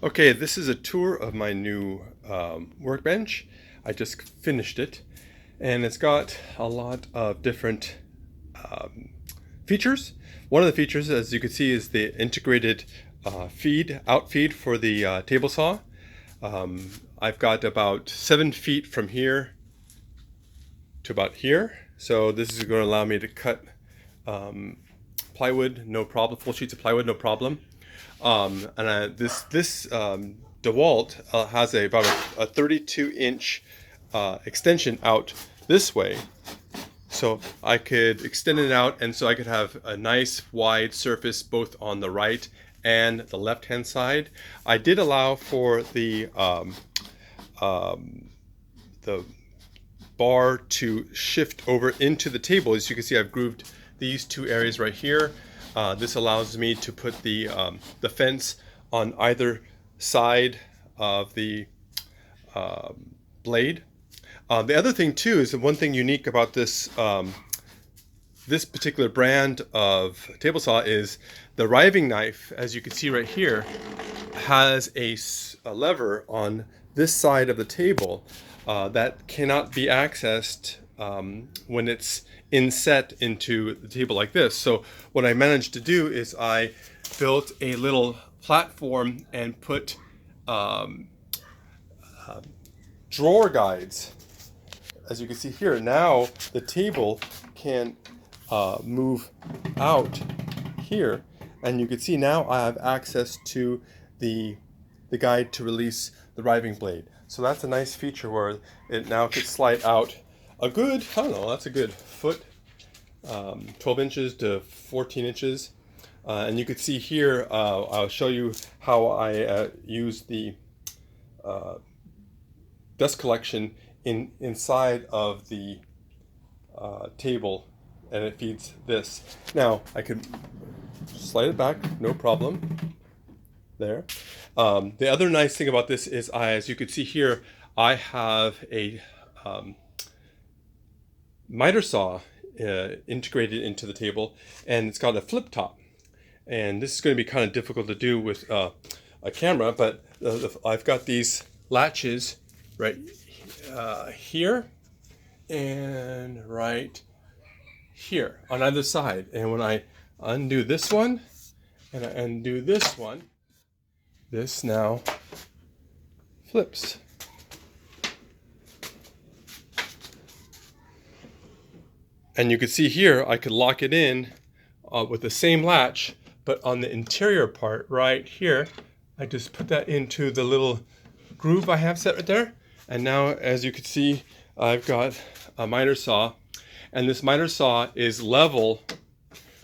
Okay, this is a tour of my new workbench. I just finished it, and it's got a lot of different features. One of the features, as you can see, is the integrated outfeed for the table saw. I've got about 7 feet from here to about here, so this is going to allow me to cut plywood, no problem, full sheets of plywood, no problem. This DeWalt has about a 32-inch extension out this way, so I could extend it out, and so I could have a nice wide surface both on the right and the left-hand side. I did allow for the bar to shift over into the table. As you can see, I've grooved these two areas right here. This allows me to put the fence on either side of the blade. The other thing too is that one thing unique about this this particular brand of table saw is the riving knife, as you can see right here, has a lever on this side of the table that cannot be accessed when it's inset into the table like this. So what I managed to do is I built a little platform and put drawer guides. As you can see here, now the table can move out here, and you can see now I have access to the guide to release the riving blade. So that's a nice feature where it now could slide out a good, I don't know, that's a good foot, 12 inches to 14 inches. And you can see here, I'll show you how I use the dust collection inside of the table, and it feeds this. Now, I could slide it back, no problem. There. The other nice thing about this is, as you can see here, I have a miter saw integrated into the table, and it's got a flip top. And this is going to be kind of difficult to do with a camera, but I've got these latches right here and right here on either side. And when I undo this one and I undo this one, this now flips. And you can see here, I could lock it in with the same latch, but on the interior part right here, I just put that into the little groove I have set right there. And now, as you can see, I've got a miter saw, and this miter saw is level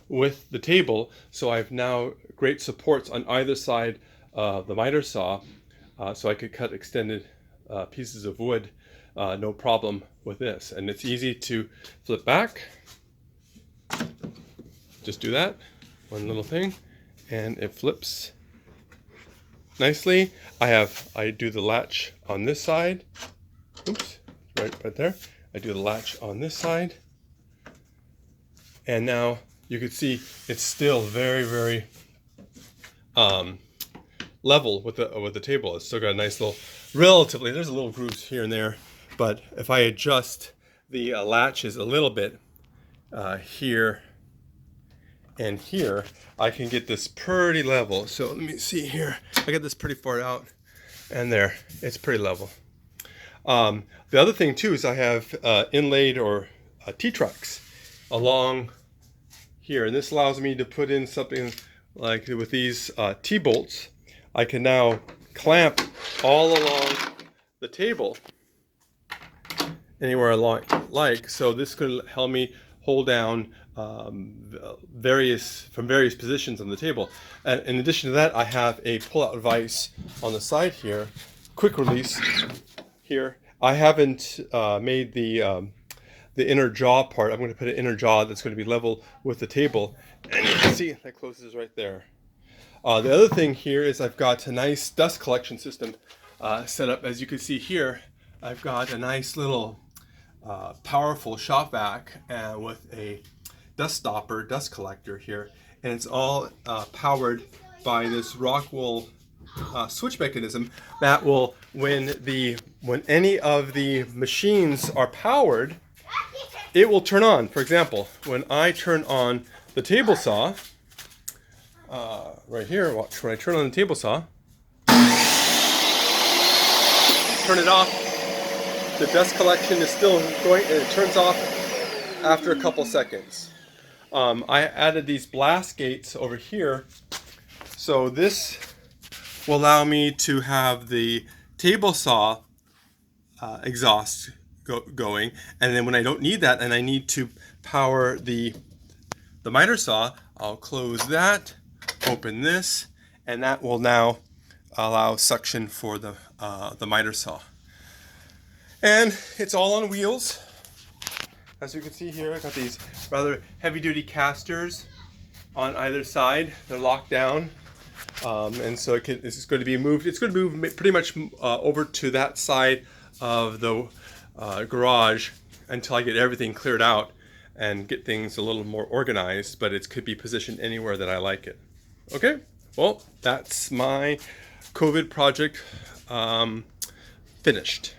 with the table, so I've now great supports on either side of the miter saw, so I could cut extended pieces of wood no problem with this. And it's easy to flip back. Just do that, one little thing, and it flips nicely. I do the latch on this side. Oops, right there. I do the latch on this side, and now you can see it's still very, very level with the table. It's still got a nice little, relatively, there's a little grooves here and there, but if I adjust the latches a little bit here and here, I can get this pretty level. So let me see here. I got this pretty far out, and there, it's pretty level. The other thing too is I have inlaid or T-tracks along here, and this allows me to put in something like with these T-bolts. I can now clamp all along the table anywhere I like. So this could help me hold down various positions on the table. And in addition to that, I have a pull-out vise on the side here, quick release here. I haven't made the inner jaw part. I'm going to put an inner jaw that's going to be level with the table, and you can see that closes right there. The other thing here is I've got a nice dust collection system set up. As you can see here, I've got a nice little powerful shop vac with a dust collector here, and it's all powered by this rock wool switch mechanism that will, when any of the machines are powered, it will turn on. For example, when I turn on the table saw, right here, watch, when I turn on the table saw, turn it off, the dust collection is still going, and it turns off after a couple seconds. I added these blast gates over here, so this will allow me to have the table saw exhaust going, and then when I don't need that and I need to power the miter saw, I'll close that, open this, and that will now allow suction for the miter saw. And it's all on wheels. As you can see here, I got these rather heavy-duty casters on either side. They're locked down, and so it's going to be moved. It's going to move pretty much over to that side of the garage until I get everything cleared out and get things a little more organized. But it could be positioned anywhere that I like it. Okay, well, that's my COVID project finished.